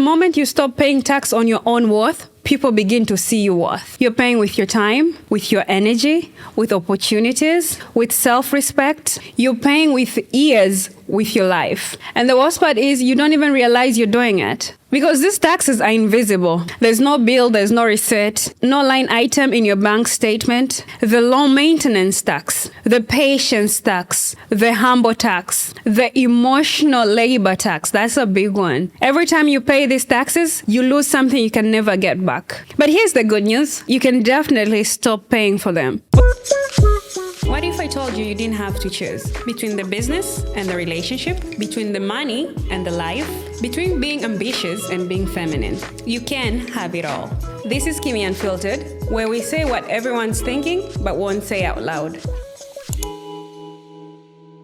the moment you stop paying tax on your own worth, people begin to see your worth. You're paying with your time, with your energy, with opportunities, with self-respect. You're paying with years, with your life. And the worst part is you don't even realize you're doing it. Because these taxes are invisible. There's no bill, there's no receipt, no line item in your bank statement. The low maintenance tax, the patience tax, the humble tax, the emotional labor tax. That's a big one. Every time you pay these taxes, you lose something you can never get back. But here's the good news. You can definitely stop paying for them. What if I told you didn't have to choose between the business and the relationship, between the money and the life, between being ambitious and being feminine? You can have it all. This is Kymmiee Unfiltered, where we say what everyone's thinking but won't say out loud.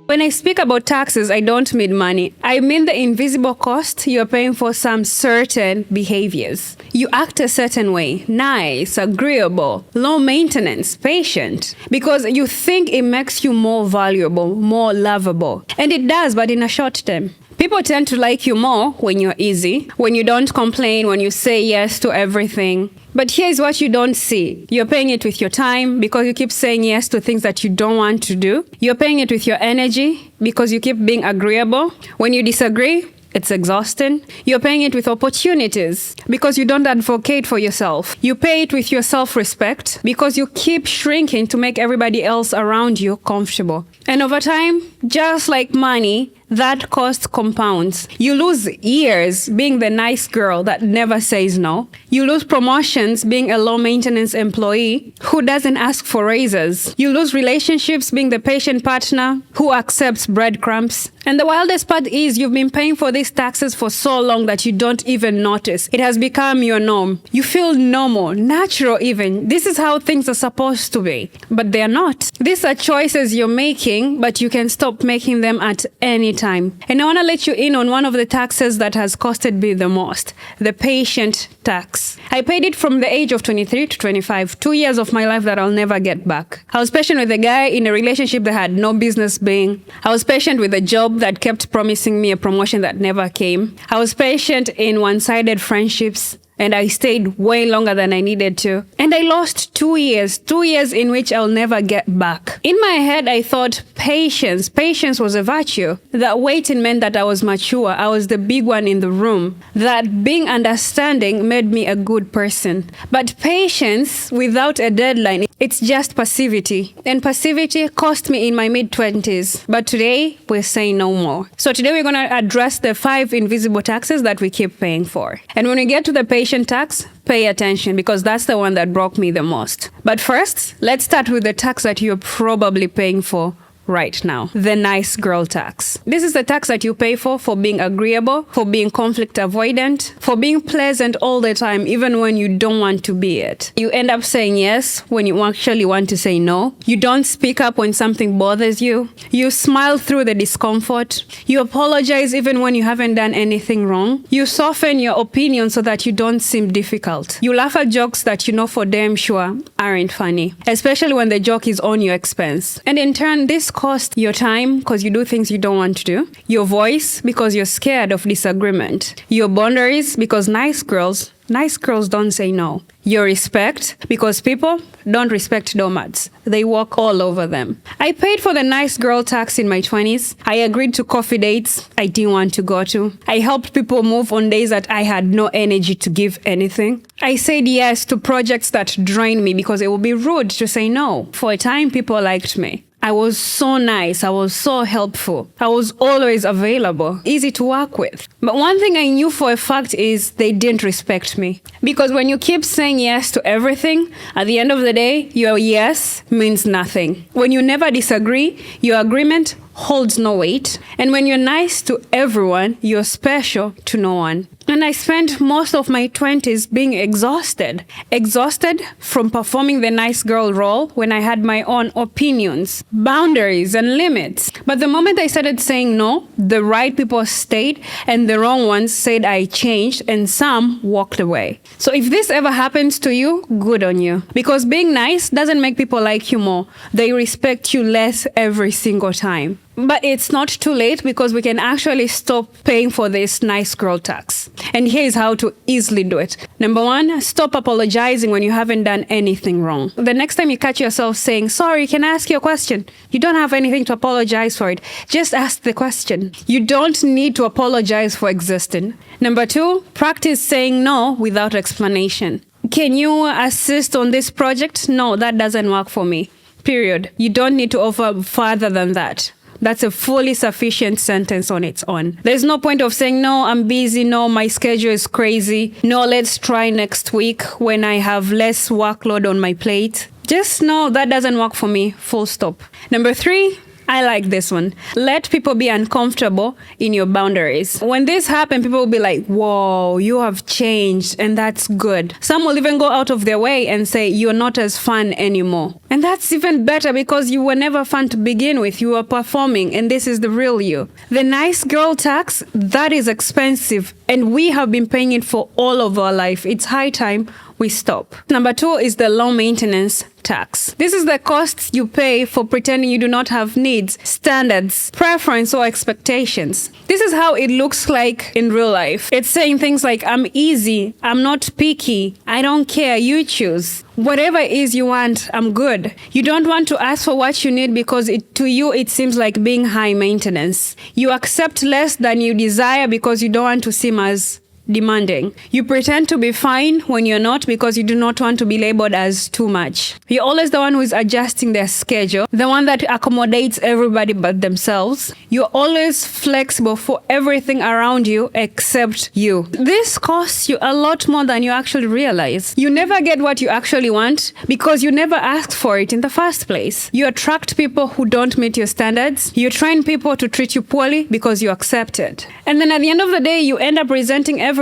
When I speak about taxes, I don't mean money. I mean the invisible cost you're paying for some certain behaviors. You act a certain way, nice, agreeable, low maintenance, patient, because you think it makes you more valuable, more lovable. And it does, but in a short term. People tend to like you more when you're easy, when you don't complain, when you say yes to everything. But here's what you don't see. You're paying it with your time because you keep saying yes to things that you don't want to do. You're paying it with your energy because you keep being agreeable. When you disagree, it's exhausting. You're paying it with opportunities because you don't advocate for yourself. You pay it with your self-respect because you keep shrinking to make everybody else around you comfortable. And over time, just like money, that cost compounds. You lose years being the nice girl that never says no. You lose promotions being a low-maintenance employee who doesn't ask for raises. You lose relationships being the patient partner who accepts breadcrumbs. And the wildest part is you've been paying for these taxes for so long that you don't even notice. It has become your norm. You feel normal, natural even. This is how things are supposed to be. But they're not. These are choices you're making, but you can stop making them at any time. And I want to let you in on one of the taxes that has costed me the most, the patient tax. I paid it from the age of 23 to 25, 2 years of my life that I'll never get back. I was patient with a guy in a relationship that had no business being. I was patient with a job that kept promising me a promotion that never came. I was patient in one-sided friendships. And I stayed way longer than I needed to. And I lost 2 years in which I'll never get back. In my head, I thought patience was a virtue. That waiting meant that I was mature. I was the big one in the room. That being understanding made me a good person. But patience without a deadline, it's just passivity. And passivity cost me in my mid-20s. But today, we're saying no more. So today we're going to address the 5 invisible taxes that we keep paying for. And when we get to the patient tax, pay attention because that's the one that broke me the most. But first, let's start with the tax that you're probably paying for right now, the nice girl tax. This is the tax that you pay for being agreeable, for being conflict avoidant, for being pleasant all the time, even when you don't want to be it. You end up saying yes when you actually want to say no. You don't speak up when something bothers you. You smile through the discomfort. You apologize even when you haven't done anything wrong. You soften your opinion so that you don't seem difficult. You laugh at jokes that you know for damn sure aren't funny, especially when the joke is on your expense. And in turn, this cost your time because you do things you don't want to do, your voice because you're scared of disagreement, your boundaries because nice girls don't say no, your respect because people don't respect doormats. They walk all over them. I paid for the nice girl tax in my 20s. I agreed to coffee dates I didn't want to go to. I helped people move on days that I had no energy to give anything. I said yes to projects that drained me because it would be rude to say no. For a time, people liked me. I was so nice. I was so helpful. I was always available, easy to work with. But one thing I knew for a fact is they didn't respect me. Because when you keep saying yes to everything, at the end of the day, your yes means nothing. When you never disagree, your agreement holds no weight. And when you're nice to everyone, you're special to no one. And I spent most of my 20s being exhausted. Exhausted from performing the nice girl role when I had my own opinions, boundaries, and limits. But the moment I started saying no, the right people stayed and the wrong ones said I changed and some walked away. So if this ever happens to you, good on you. Because being nice doesn't make people like you more. They respect you less every single time. But it's not too late because we can actually stop paying for this nice girl tax. And here's how to easily do it. Number one, stop apologizing when you haven't done anything wrong. The next time you catch yourself saying, sorry, can I ask you a question? You don't have anything to apologize for it. Just ask the question. You don't need to apologize for existing. Number two, practice saying no without explanation. Can you assist on this project? No, that doesn't work for me. Period. You don't need to offer further than that. That's a fully sufficient sentence on its own. There's no point of saying, no, I'm busy. No, my schedule is crazy. No, let's try next week when I have less workload on my plate. Just no, that doesn't work for me. Full stop. Number three, I like this one. Let people be uncomfortable in your boundaries. When this happens, people will be like, whoa, you have changed, and that's good. Some will even go out of their way and say, you're not as fun anymore. And that's even better because you were never fun to begin with. You were performing, and this is the real you. The nice girl tax, that is expensive, and we have been paying it for all of our life. It's high time we stop. Number two is the low maintenance tax. This is the costs you pay for pretending you do not have needs, standards, preference, or expectations. This is how it looks like in real life. It's saying things like, I'm easy, I'm not picky, I don't care, you choose. Whatever it is you want, I'm good. You don't want to ask for what you need because to you it seems like being high maintenance. You accept less than you desire because you don't want to seem as demanding. You pretend to be fine when you're not because you do not want to be labeled as too much. You're always the one who is adjusting their schedule, the one that accommodates everybody but themselves. You're always flexible for everything around you except you. This costs you a lot more than you actually realize. You never get what you actually want because you never asked for it in the first place. You attract people who don't meet your standards. You train people to treat you poorly because you accept it. And then at the end of the day, you end up resenting everyone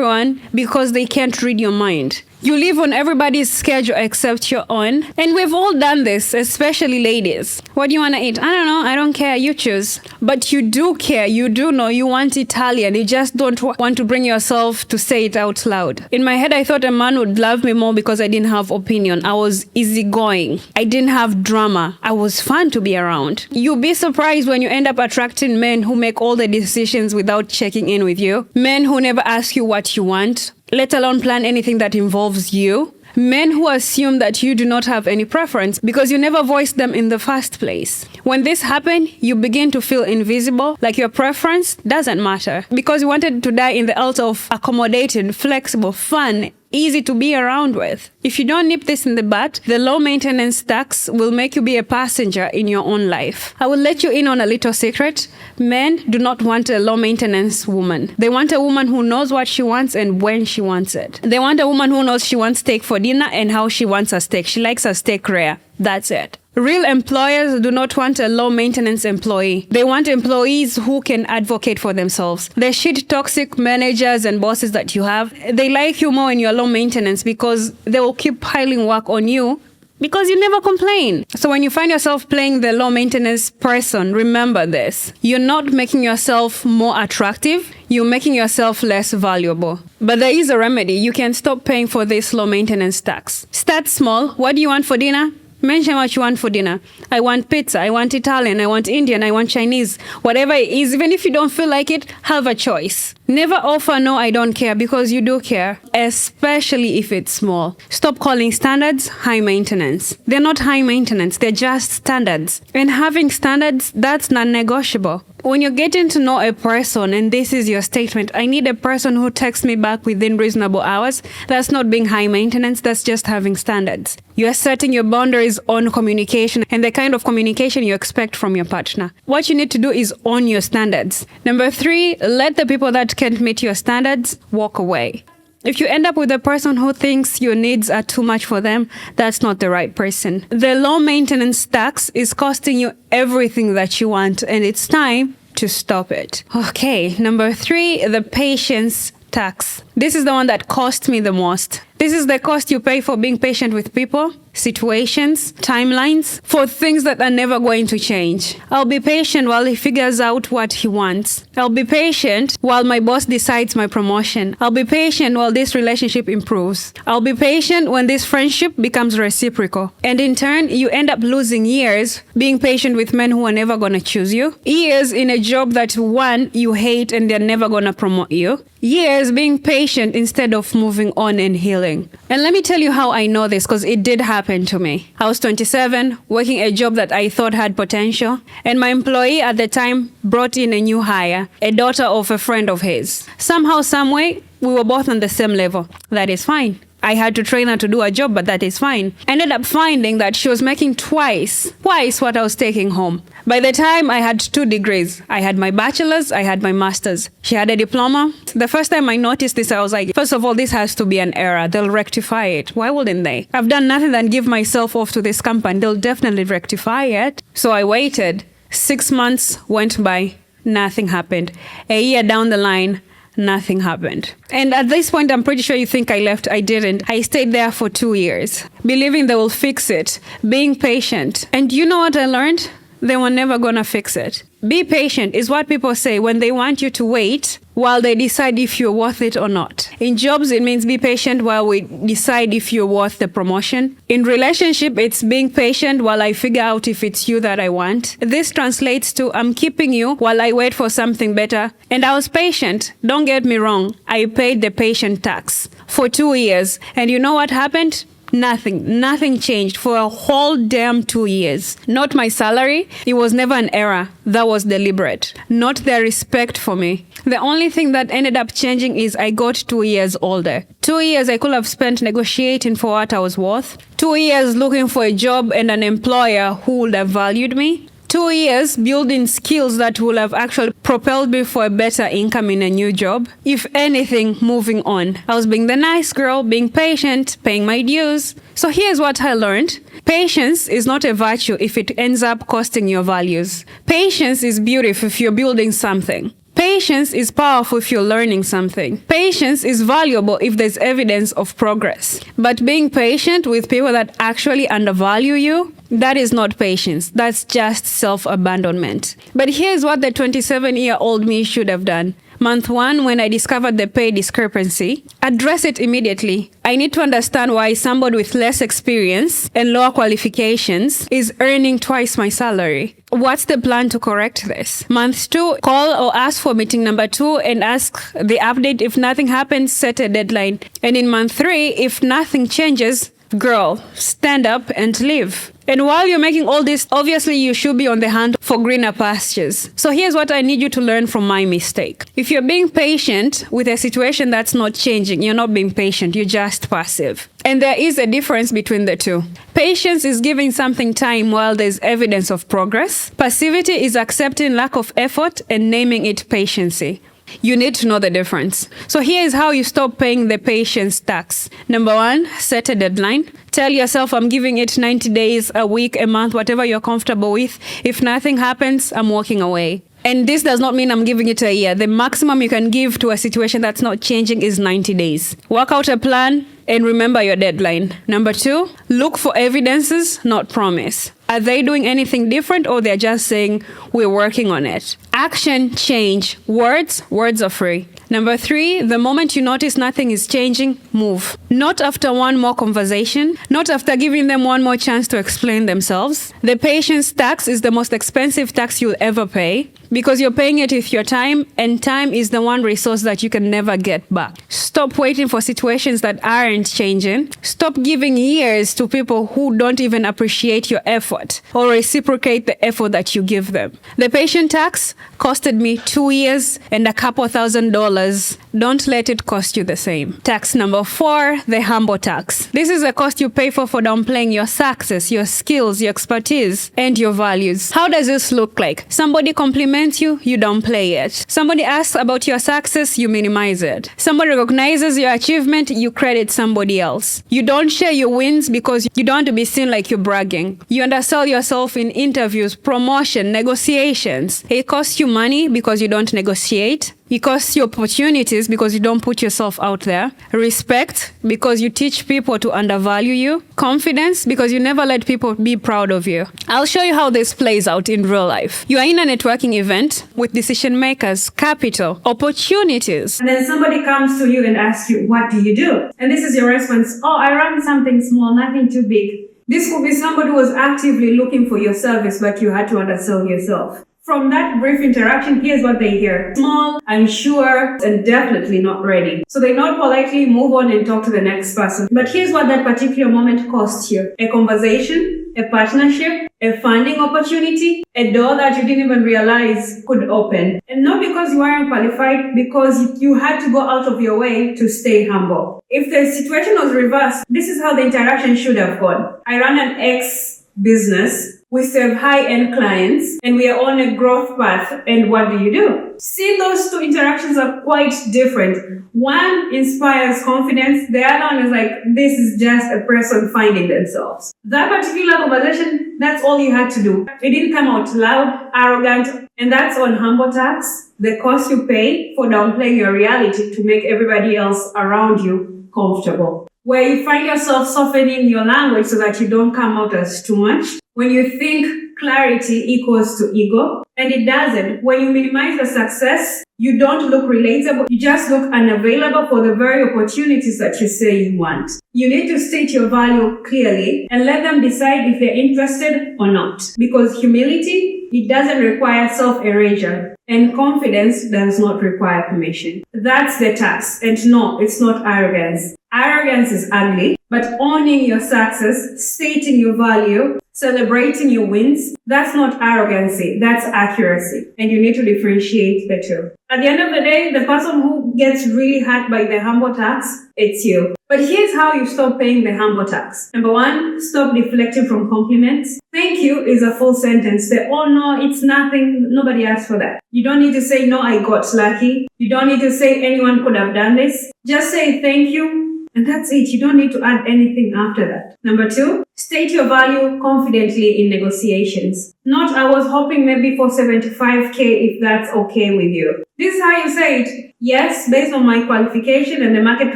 because they can't read your mind. You live on everybody's schedule except your own. And we've all done this, especially ladies. What do you want to eat? I don't know. I don't care. You choose. But you do care. You do know you want Italian. You just don't want to bring yourself to say it out loud. In my head, I thought a man would love me more because I didn't have opinion. I was easygoing. I didn't have drama. I was fun to be around. You'll be surprised when you end up attracting men who make all the decisions without checking in with you. Men who never ask you what you want, let alone plan anything that involves you. Men who assume that you do not have any preference because you never voiced them in the first place. When this happens, you begin to feel invisible, like your preference doesn't matter because you wanted to die in the altar of accommodating, flexible, fun, easy to be around with. If you don't nip this in the bud, the low maintenance tax will make you be a passenger in your own life. I will let you in on a little secret. Men do not want a low maintenance woman. They want a woman who knows what she wants and when she wants it. They want a woman who knows she wants steak for dinner and how she wants her steak. She likes her steak rare. That's it. Real employers do not want a low-maintenance employee. They want employees who can advocate for themselves. The shit toxic managers and bosses that you have, they like you more when you're low-maintenance because they will keep piling work on you because you never complain. So when you find yourself playing the low-maintenance person, remember this. You're not making yourself more attractive. You're making yourself less valuable. But there is a remedy. You can stop paying for this low-maintenance tax. Start small. What do you want for dinner? Mention what you want for dinner. I want pizza, I want Italian, I want Indian, I want Chinese. Whatever it is, even if you don't feel like it, have a choice. Never offer no, I don't care, because you do care, especially if it's small. Stop calling standards high maintenance. They're not high maintenance, they're just standards. And having standards, that's non-negotiable. When you're getting to know a person and this is your statement, I need a person who texts me back within reasonable hours, that's not being high maintenance, that's just having standards. You're setting your boundaries on communication and the kind of communication you expect from your partner. What you need to do is own your standards. Number 3, let the people that can't meet your standards walk away. If you end up with a person who thinks your needs are too much for them, that's not the right person. The low maintenance tax is costing you everything that you want, and it's time to stop it. Okay, number 3, the patience tax. This is the one that cost me the most. This is the cost you pay for being patient with people. situations, timelines for things that are never going to change. I'll be patient while he figures out what he wants. I'll be patient while my boss decides my promotion. I'll be patient while this relationship improves. I'll be patient when this friendship becomes reciprocal. And in turn, you end up losing years being patient with men who are never going to choose you. Years in a job that, one, you hate and they're never going to promote you. Years being patient instead of moving on and healing. And let me tell you how I know this, because it did happen to me. I was 27, working a job that I thought had potential, and my employee at the time brought in a new hire, a daughter of a friend of his. Somehow, someway, we were both on the same level. That is fine. I had to train her to do a job, but that is fine. I ended up finding that she was making twice what I was taking home. By the time I had 2 degrees, I had my bachelor's, I had my master's. She had a diploma. The first time I noticed this, I was like, first of all, this has to be an error. They'll rectify it. Why wouldn't they? I've done nothing than give myself off to this company. They'll definitely rectify it. So I waited. 6 months went by. Nothing happened. A year down the line, nothing happened. And at this point, I'm pretty sure you think I left. I didn't. I stayed there for 2 years, believing they will fix it, being patient. And you know what I learned? They were never gonna fix it. Be patient is what people say when they want you to wait while they decide if you're worth it or not. In jobs, it means be patient while we decide if you're worth the promotion. In relationship, it's being patient while I figure out if it's you that I want. This translates to I'm keeping you while I wait for something better. And I was patient. Don't get me wrong. I paid the patient tax for 2 years. And you know what happened? Nothing changed for a whole damn 2 years. Not my salary. It was never an error. That was deliberate. Not their respect for me. The only thing that ended up changing is I got 2 years older. 2 years I could have spent negotiating for what I was worth. 2 years looking for a job and an employer who would have valued me. 2 years building skills that will have actually propelled me for a better income in a new job. If anything, moving on. I was being the nice girl, being patient, paying my dues. So here's what I learned. Patience is not a virtue if it ends up costing your values. Patience is beautiful if you're building something. Patience is powerful if you're learning something. Patience is valuable if there's evidence of progress. But being patient with people that actually undervalue you, that is not patience. That's just self-abandonment. But here's what the 27-year-old me should have done. Month 1, when I discovered the pay discrepancy, address it immediately. I need to understand why somebody with less experience and lower qualifications is earning twice my salary. What's the plan to correct this? Month 2, call or ask for meeting number 2 and ask the update. If nothing happens, set a deadline. And in month 3, if nothing changes, girl, stand up and leave. And while you're making all this, obviously you should be on the hunt for greener pastures. So here's what I need you to learn from my mistake. If you're being patient with a situation that's not changing, you're not being patient, you're just passive. And there is a difference between the two. Patience is giving something time while there's evidence of progress. Passivity is accepting lack of effort and naming it patiency. You need to know the difference. So here's how you stop paying the patience tax. Number 1, set a deadline. Tell yourself I'm giving it 90 days, a week, a month, whatever you're comfortable with. If nothing happens, I'm walking away. And this does not mean I'm giving it a year. The maximum you can give to a situation that's not changing is 90 days. Work out a plan and remember your deadline. Number 2, look for evidences, not promise. Are they doing anything different or they're just saying, we're working on it? Action, change. Words are free. Number 3, the moment you notice nothing is changing, move. Not after one more conversation, not after giving them one more chance to explain themselves. The patience tax is the most expensive tax you'll ever pay because you're paying it with your time, and time is the one resource that you can never get back. Stop waiting for situations that aren't changing. Stop giving years to people who don't even appreciate your effort or reciprocate the effort that you give them. The patient tax costed me 2 years and a couple $1,000. Don't let it cost you the same. Tax number 4, the humble tax. This is a cost you pay for downplaying your success, your skills, your expertise, and your values. How does this look like? Somebody compliments you, you downplay it. Somebody asks about your success, you minimize it. Somebody recognizes your achievement, you credit somebody else. You don't share your wins because you don't want to be seen like you're bragging. You undersell yourself in interviews, promotion, negotiations. It costs you money because you don't negotiate. It costs you opportunities because you don't put yourself out there. Respect because you teach people to undervalue you. Confidence because you never let people be proud of you. I'll show you how this plays out in real life. You are in a networking event with decision makers, capital, opportunities. And then somebody comes to you and asks you, what do you do? And this is your response, oh, I run something small, nothing too big. This could be somebody who was actively looking for your service, but you had to undersell yourself. From that brief interaction, here's what they hear. Small, unsure, and definitely not ready. So they nod politely, move on and talk to the next person. But here's what that particular moment costs you. A conversation, a partnership, a funding opportunity, a door that you didn't even realize could open. And not because you weren't qualified, because you had to go out of your way to stay humble. If the situation was reversed, this is how the interaction should have gone. I run an X business. We serve high-end clients and we are on a growth path. And what do you do? See, those two interactions are quite different. One inspires confidence. The other one is like, this is just a person finding themselves. That particular conversation, that's all you had to do. It didn't come out loud, arrogant, and that's on humble tax. The cost you pay for downplaying your reality to make everybody else around you comfortable. Where you find yourself softening your language so that you don't come out as too much. When you think clarity equals to ego, and it doesn't. When you minimize the success, you don't look relatable. You just look unavailable for the very opportunities that you say you want. You need to state your value clearly and let them decide if they're interested or not. Because humility, it doesn't require self-erasure. And confidence does not require permission. That's the tax. And no, it's not arrogance. Arrogance is ugly, but owning your success, stating your value, celebrating your wins, that's not arrogancy, that's accuracy. And you need to differentiate the two. At the end of the day, the person who gets really hurt by the humble tax, it's you. But here's how you stop paying the humble tax. Number one, stop deflecting from compliments. Thank you is a full sentence. The, oh no, it's nothing. Nobody asked for that. You don't need to say, no, I got lucky. You don't need to say anyone could have done this. Just say thank you. And that's it. You don't need to add anything after that. Number two, state your value confidently in negotiations. Not, I was hoping maybe for 75K if that's okay with you. This is how you say it. Yes, based on my qualification and the market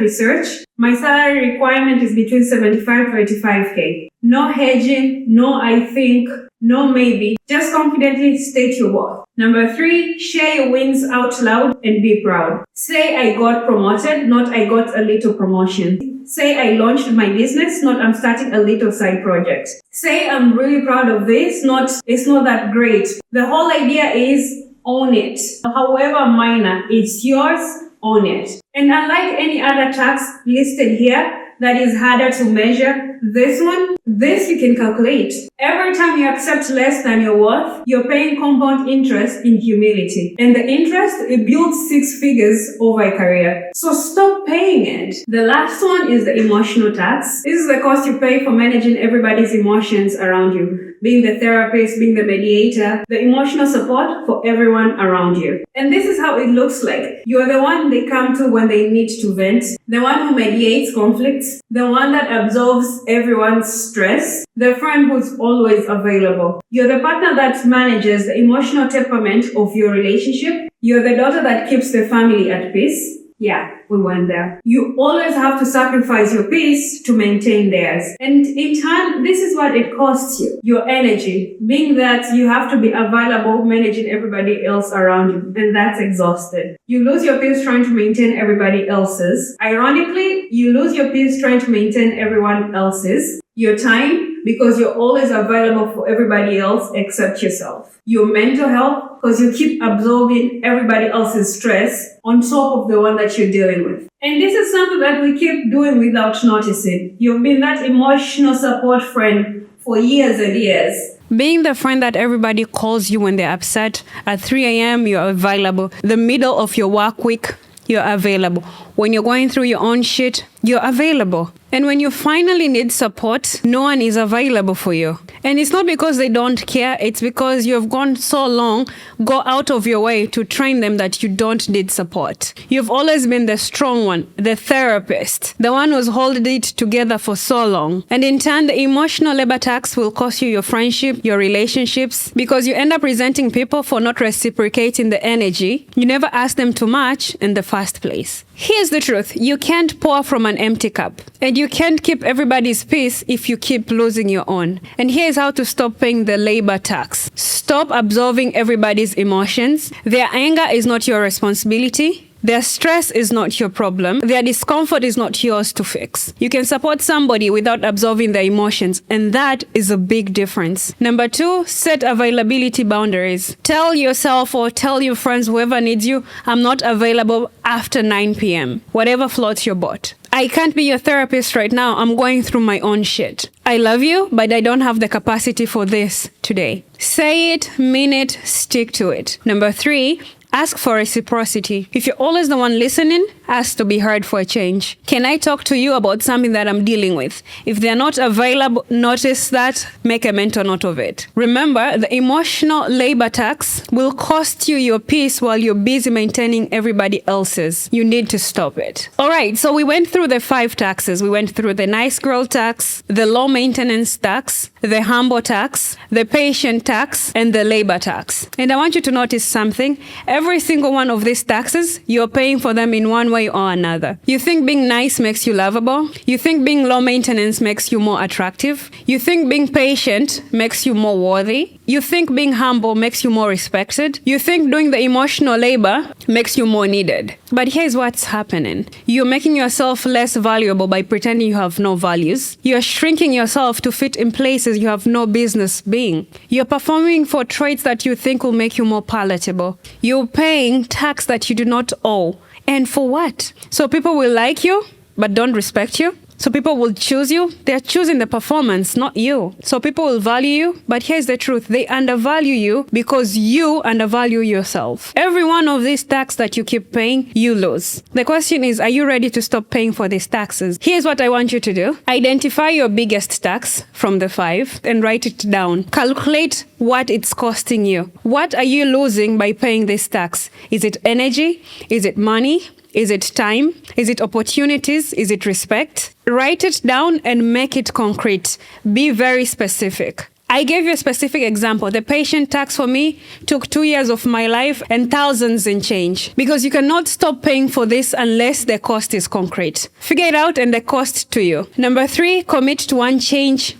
research, my salary requirement is between 75 to 85K. No hedging, no I think, no maybe. Just confidently state your worth. Number three, share your wins out loud and be proud. Say I got promoted, not I got a little promotion. Say I launched my business, not I'm starting a little side project. Say I'm really proud of this, not it's not that great. The whole idea is own it. However minor, it's yours, own it. And unlike any other tax listed here that is harder to measure, this you can calculate. Every time you accept less than your worth, you're paying compound interest in humility. And the interest, it builds 6 figures over a career. So stop paying it. The last one is the emotional tax. This is the cost you pay for managing everybody's emotions around you. Being the therapist, being the mediator, the emotional support for everyone around you. And this is how it looks like. You're the one they come to when they need to vent, the one who mediates conflicts, the one that absorbs everyone's stress, the friend who's always available. You're the partner that manages the emotional temperament of your relationship. You're the daughter that keeps the family at peace. Yeah, we went there. You always have to sacrifice your peace to maintain theirs. And in turn, this is what it costs you. Your energy, being that you have to be available managing everybody else around you. And that's exhausted. You lose your peace trying to maintain everybody else's. Ironically, you lose your peace trying to maintain everyone else's. Your time, because you're always available for everybody else except yourself. Your mental health, because you keep absorbing everybody else's stress on top of the one that you're dealing with. And this is something that we keep doing without noticing. You've been that emotional support friend for years and years. Being the friend that everybody calls you when they're upset. At 3 a.m., you're available. The middle of your work week, you're available. When you're going through your own shit, You're available. And when you finally need support, no one is available for you. And it's not because they don't care, it's because you have gone so long, go out of your way to train them that you don't need support. You've always been the strong one, the therapist, the one who's holding it together for so long. And in turn, the emotional labor tax will cost you your friendship, your relationships, because you end up resenting people for not reciprocating the energy. You never asked them to match in the first place. Here's the truth. You can't pour from an empty cup. And you can't keep everybody's peace if you keep losing your own. And here's how to stop paying the labor tax. Stop absorbing everybody's emotions. Their anger is not your responsibility. Their stress is not your problem. Their discomfort is not yours to fix. You can support somebody without absorbing their emotions, and that is a big difference. Number 2, set availability boundaries. Tell yourself or tell your friends, whoever needs you, I'm not available after 9 p.m. Whatever floats your boat. I can't be your therapist right now. I'm going through my own shit. I love you, but I don't have the capacity for this today. Say it, mean it, stick to it. Number 3, ask for reciprocity. If you're always the one listening, ask to be heard for a change. Can I talk to you about something that I'm dealing with? If they're not available, notice that, make a mental note of it. Remember, the emotional labor tax will cost you your peace while you're busy maintaining everybody else's. You need to stop it. All right, so we went through the 5 taxes. We went through the nice girl tax, the low maintenance tax, the humble tax, the patient tax, and the labor tax. And I want you to notice something. Every single one of these taxes, you're paying for them in one way or another. You think being nice makes you lovable? You think being low maintenance makes you more attractive? You think being patient makes you more worthy? You think being humble makes you more respected? You think doing the emotional labor makes you more needed? But here's what's happening. You're making yourself less valuable by pretending you have no values. You're shrinking yourself to fit in places you have no business being. You're performing for traits that you think will make you more palatable. You're paying tax that you do not owe. And for what? So people will like you, but don't respect you? So people will choose you? They're choosing the performance, not you. So people will value you, but here's the truth. They undervalue you because you undervalue yourself. Every one of these taxes that you keep paying, you lose. The question is, are you ready to stop paying for these taxes? Here's what I want you to do. Identify your biggest tax from the 5 and write it down. Calculate what it's costing you. What are you losing by paying this tax? Is it energy? Is it money? Is it time? Is it opportunities? Is it respect? Write it down and make it concrete. Be very specific. I gave you a specific example. The patient tax for me took 2 years of my life and thousands in change. Because you cannot stop paying for this unless the cost is concrete. Figure it out and the cost to you. Number 3, commit to one change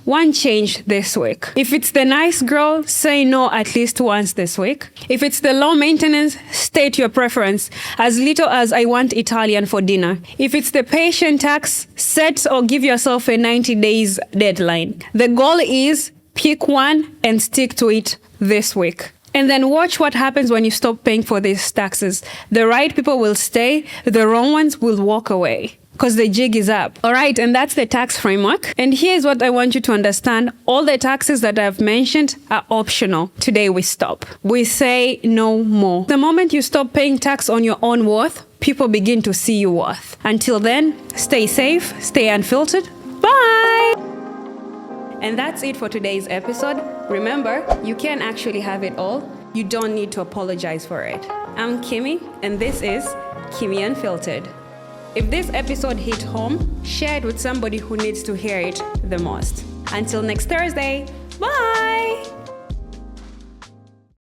this week. If it's the nice girl, say no at least once this week. If it's the low maintenance, state your preference. As little as I want Italian for dinner. If it's the patient tax, set or give yourself a 90 days deadline. The goal is pick one and stick to it this week. And then watch what happens when you stop paying for these taxes. The right people will stay, the wrong ones will walk away. Because the jig is up. All right, and that's the tax framework. And here's what I want you to understand. All the taxes that I've mentioned are optional. Today we stop. We say no more. The moment you stop paying tax on your own worth, people begin to see your worth. Until then, stay safe, stay unfiltered. Bye! And that's it for today's episode. Remember, you can actually have it all. You don't need to apologize for it. I'm Kymmiee, and this is Kymmiee Unfiltered. If this episode hit home, share it with somebody who needs to hear it the most. Until next Thursday, bye!